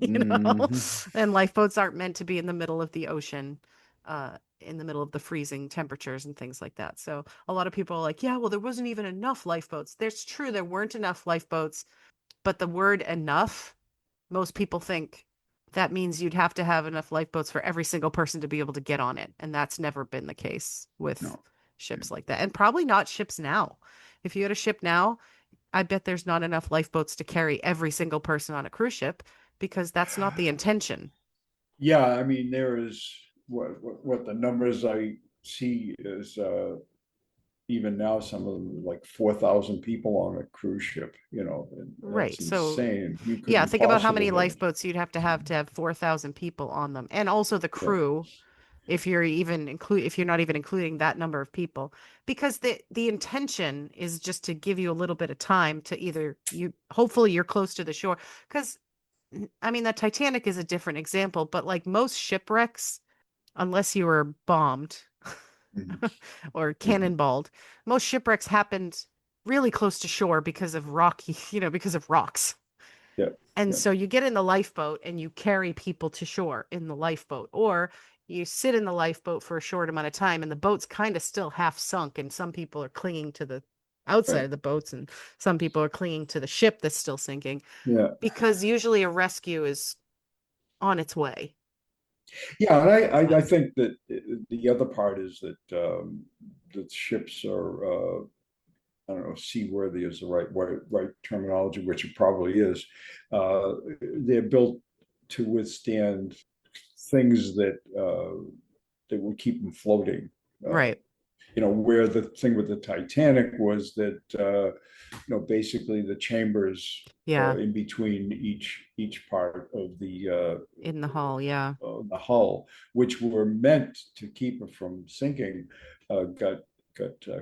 you know? Mhm. And lifeboats aren't meant to be in the middle of the ocean, in the middle of the freezing temperatures and things like that. So a lot of people are like, yeah, well, there wasn't even enough lifeboats. That's true, there weren't enough lifeboats, but the word enough, most people think that means you'd have to have enough lifeboats for every single person to be able to get on it. And that's never been the case with No. ships like that. And probably not ships now. If you had a ship now, I bet there's not enough lifeboats to carry every single person on a cruise ship because that's not the intention. Yeah, I mean, there is what the numbers I see is even now some of them like 4,000 people on a cruise ship, and that's Right. So, insane. You yeah, couldn't think about how many possibly have. lifeboats you'd have to have 4,000 people on them. And also the Yeah, crew, if you're not even including that number of people, because the intention is just to give you a little bit of time to either you hopefully you're close to the shore because I mean the Titanic is a different example, but like most shipwrecks, unless you were bombed mhm, or mhm, cannonballed. Most shipwrecks happened really close to shore because of rocky, because of rocks. yeah, And yeah, so you get in the lifeboat and you carry people to shore in the lifeboat, or you sit in the lifeboat for a short amount of time and the boat's kind of still half sunk, and some people are clinging to the outside right, of the boats and some people are clinging to the ship that's still sinking yeah, because usually a rescue is on its way. yeah. And I think that the other part is that ships are I don't know, seaworthy is the right terminology, which it probably is. Uh, they're built to withstand things that would keep them floating. Uh, Right. where the thing with the Titanic was that basically the chambers Yeah. in between each part of In the hull. Yeah. the hull, which were meant to keep it from sinking, got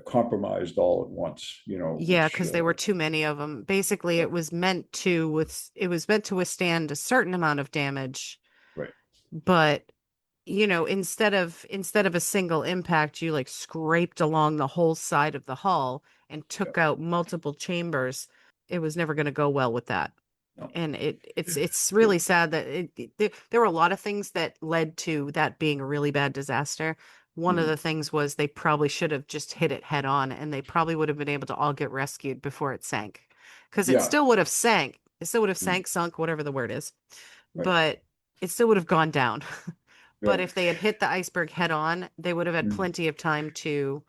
compromised all at once. Yeah, Which because there were too many of them. Basically, right, it was meant to withstand a certain amount of damage, right, but instead of a single impact, you like scraped along the whole side of the hull and yeah, took out multiple chambers. It was never going to go well with that. no, And it's really sad that there were a lot of things that led to that being a really bad disaster. One of mm, the things was they probably should have just hit it head on, and they probably would have been able to all get rescued before it sank, because it yeah, still would have sank. It still would have mm, sank, sunk, whatever the word is, right, but it still would have gone down. yeah, But if they had hit the iceberg head on, they would have had mm, plenty of time to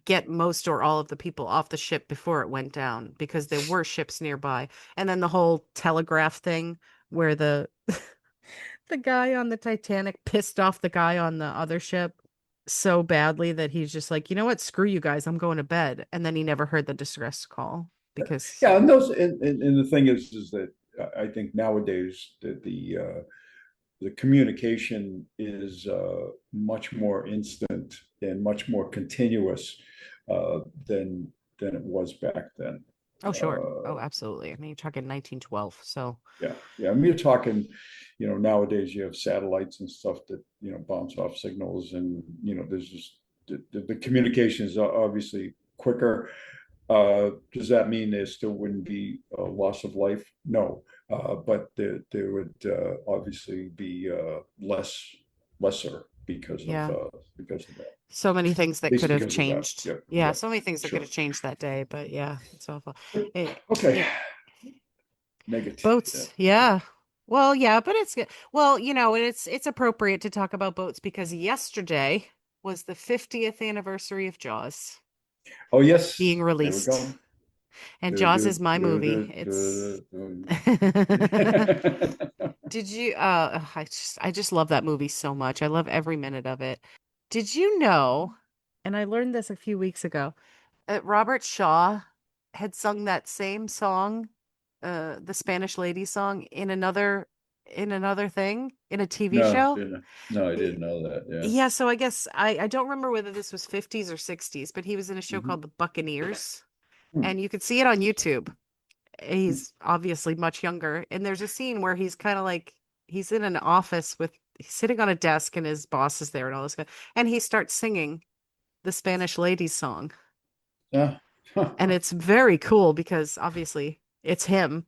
get most or all of the people off the ship before it went down because there were ships nearby. And then the whole telegraph thing where the guy on the Titanic pissed off the guy on the other ship so badly that he's just like, you know what, screw you guys, I'm going to bed. And then he never heard the distress call because yeah. And the thing is that I think nowadays that the communication is much more instant and much more continuous uh, than than it was back then. oh sure, Uh, oh absolutely. I mean, you're talking 1912, so yeah, yeah. I mean, you're talking, nowadays you have satellites and stuff that bounce off signals, and there's just the communication is obviously quicker, Does that mean there still wouldn't be a loss of life? No, but there would obviously be lesser Yeah. because of that. At So many things that least could have because of that. changed. Yep, Yeah, yep, so many things that could sure. have changed that day, but yeah, it's awful. Okay, Yeah, negative. Yeah, boats. yeah. Yeah. Well, yeah, but it's good. Well, it's appropriate to talk about boats because yesterday was the 50th anniversary of Jaws Oh yes, being there we released. go. And Do, Jaws is do, my do, movie. do, It's do, do. Did you I just love that movie so much. I love every minute of it. Did you know, and I learned this a few weeks ago, that Robert Shaw had sung that same song, the Spanish Lady song in another thing, in a TV No, show? didn't. No, I Y- didn't know that. Yeah. Yeah, so I guess I don't remember whether this was 50s or 60s, but he was in a show Mhm. called The Buccaneers, Hmm. and you could see it on YouTube. He's obviously much younger, and there's a scene where he's kind of like he's in an office with he's sitting on a desk and his boss is there and all this stuff, and he starts singing the Spanish Lady song. Yeah. And it's very cool because obviously it's him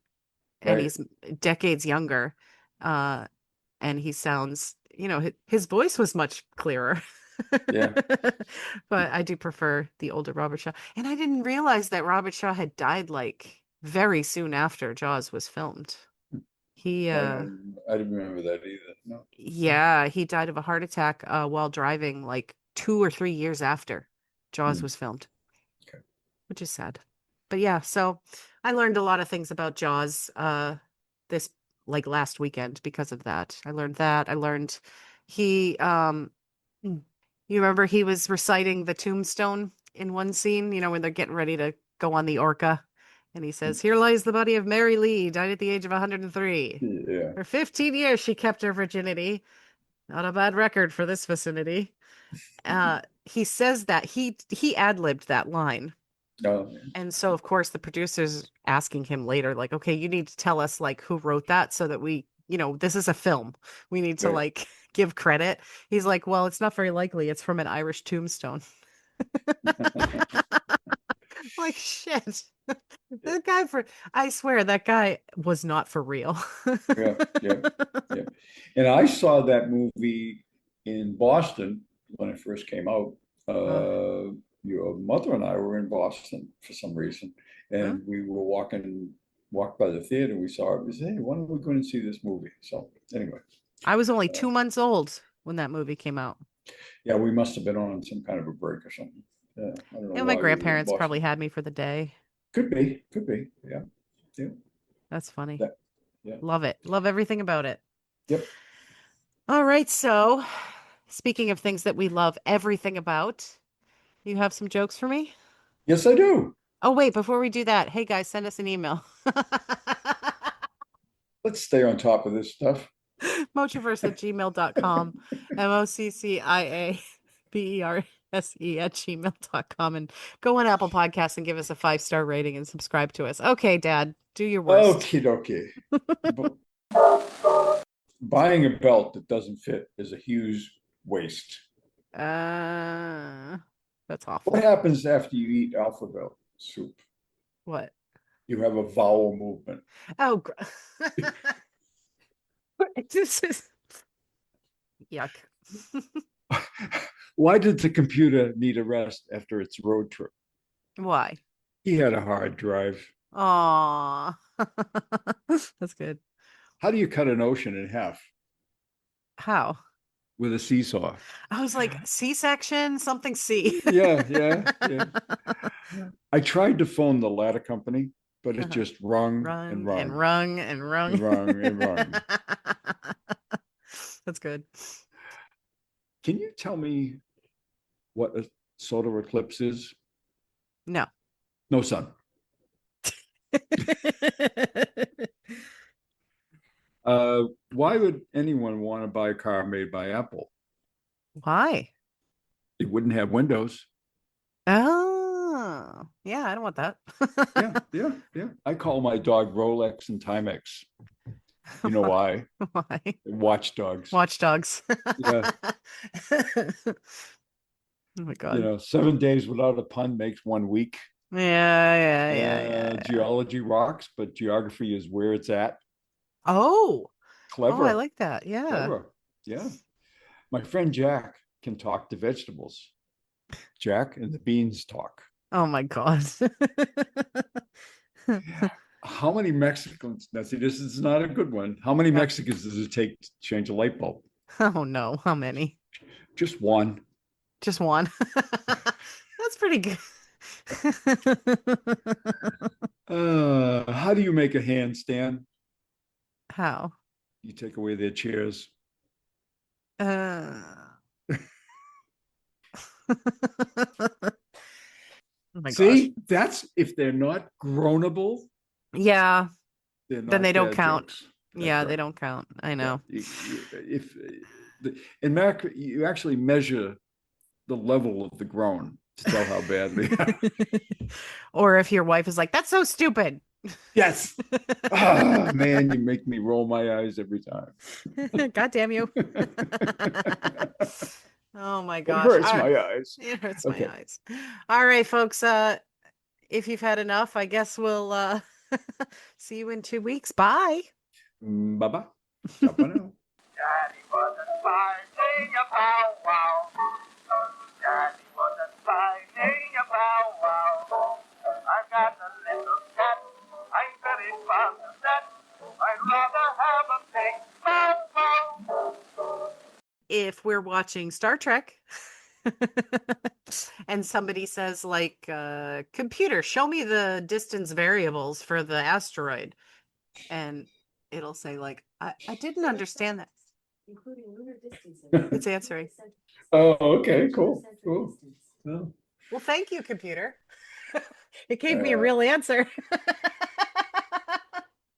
and Right. he's decades younger. Uh, and he sounds, his voice was much clearer. Yeah. But I do prefer the older Robert Shaw. And I didn't realize that Robert Shaw had died like very soon after Jaws was filmed. He I didn't remember that either. No. Yeah, he died of a heart attack while driving like 2 or 3 years after Jaws Hmm. was filmed, Okay. which is sad. But yeah, so I learned a lot of things about Jaws this like last weekend because of that. I learned that. I learned he you remember he was reciting the tombstone in one scene, when they're getting ready to go on the Orca. And he says, "Here lies the body of Mary Lee, died at the age of 103. Yeah. For 15 years she kept her virginity. Not a bad record for this vicinity." He says that he ad-libbed that line. No. And so, of course, the producer's asking him later, like, okay, you need to tell us like who wrote that so that this is a film. We need to Right. like give credit. He's like, well, it's not very likely. It's from an Irish tombstone. Like, shit. The guy I swear that guy was not for real. Yeah. Yeah. Yeah. And I saw that movie in Boston when it first came out. Uh, Your mother and I were in Boston for some reason, huh? and we were walked by the theater. We saw it. We said, "Hey, why don't we go and see this movie?" So anyway, I was only uh, 2 months old when that movie came out. yeah, we must have been on some kind of a break or something. Yeah, I don't know Yeah, my why we were in grandparents probably Boston. had me for the day. Could be, could be. Yeah, yeah, That's funny. that, yeah, Love it. Love everything about it. yep. All right, so speaking of things that we love everything about, you have some jokes for me? Yes, I do. Oh, wait, before we do that, hey guys, send us an email. Let's stay on top of this stuff. Mochiverse@gmail.com. MOCCIABERSE@gmail.com. And go on Apple Podcasts and give us a 5-star rating and subscribe to us. Okay, Dad, do your worst. Okie dokie. Bu- Buying a belt that doesn't fit is a huge waste. Uh, that's What awful. happens after you eat alphabet soup? What? You have a vowel movement. Oh, this is yuck. Why did the computer need a rest after its road trip? Why? He had a hard drive. Aw. That's good. How do you cut an ocean in half? How? With a seesaw. I was like, C-section, something C. Yeah, yeah, yeah. I tried to phone the ladder company, but it just rung and Rung and rung rung and and rung. rung and rung. That's good. Can you tell me what a solar eclipse is? No. No sun. Why would anyone want to buy a car made by Apple? Why? It wouldn't have windows. Oh, yeah, I don't want that. Yeah, yeah, yeah. I call my dog Rolex and Timex. You know why? Why? Watchdogs. Watchdogs. Yeah, Oh my God. 7 days without a pun makes 1 week. Yeah. Geology rocks, but geography is where it's at. Oh, I Clever, like that. Yeah. clever. Yeah. My friend Jack can talk to vegetables. Jack and the beans talk. Oh my God. How many Mexicans? Now, see, this is not a good one. How many Yeah. Mexicans does it take to change a light bulb? Oh no, how many? Just one. Just one. That's pretty good. How do you make a handstand? How? You take away their chairs. Uh... Oh my gosh. See, that's if they're not groanable, Yeah, they're then they not don't dad count. jokes. That's Yeah, they right. don't count. I Yeah. know. If in America, you actually measure the level of the groan to tell how badly. Or if your wife is like, that's so stupid. Yes. Ah, man, you make me roll my eyes every time. God damn you. Oh my It gosh. hurts my eyes. It hurts my Okay. eyes. All right, folks. If you've had enough, I guess we'll see you in 2 weeks. Bye. Bye bye. Ciao for now. Daddy wasn't finding a powwow. Daddy wasn't finding a powwow. I've got a little cat. I'm very fond of that. I'd rather have a big powwow. If we're watching Star Trek and somebody says like computer, show me the distance variables for the asteroid, and it'll say like I didn't understand that. It's answering. Oh, okay, cool, cool. Oh, Well, thank you, computer. It gave me a uh, real answer.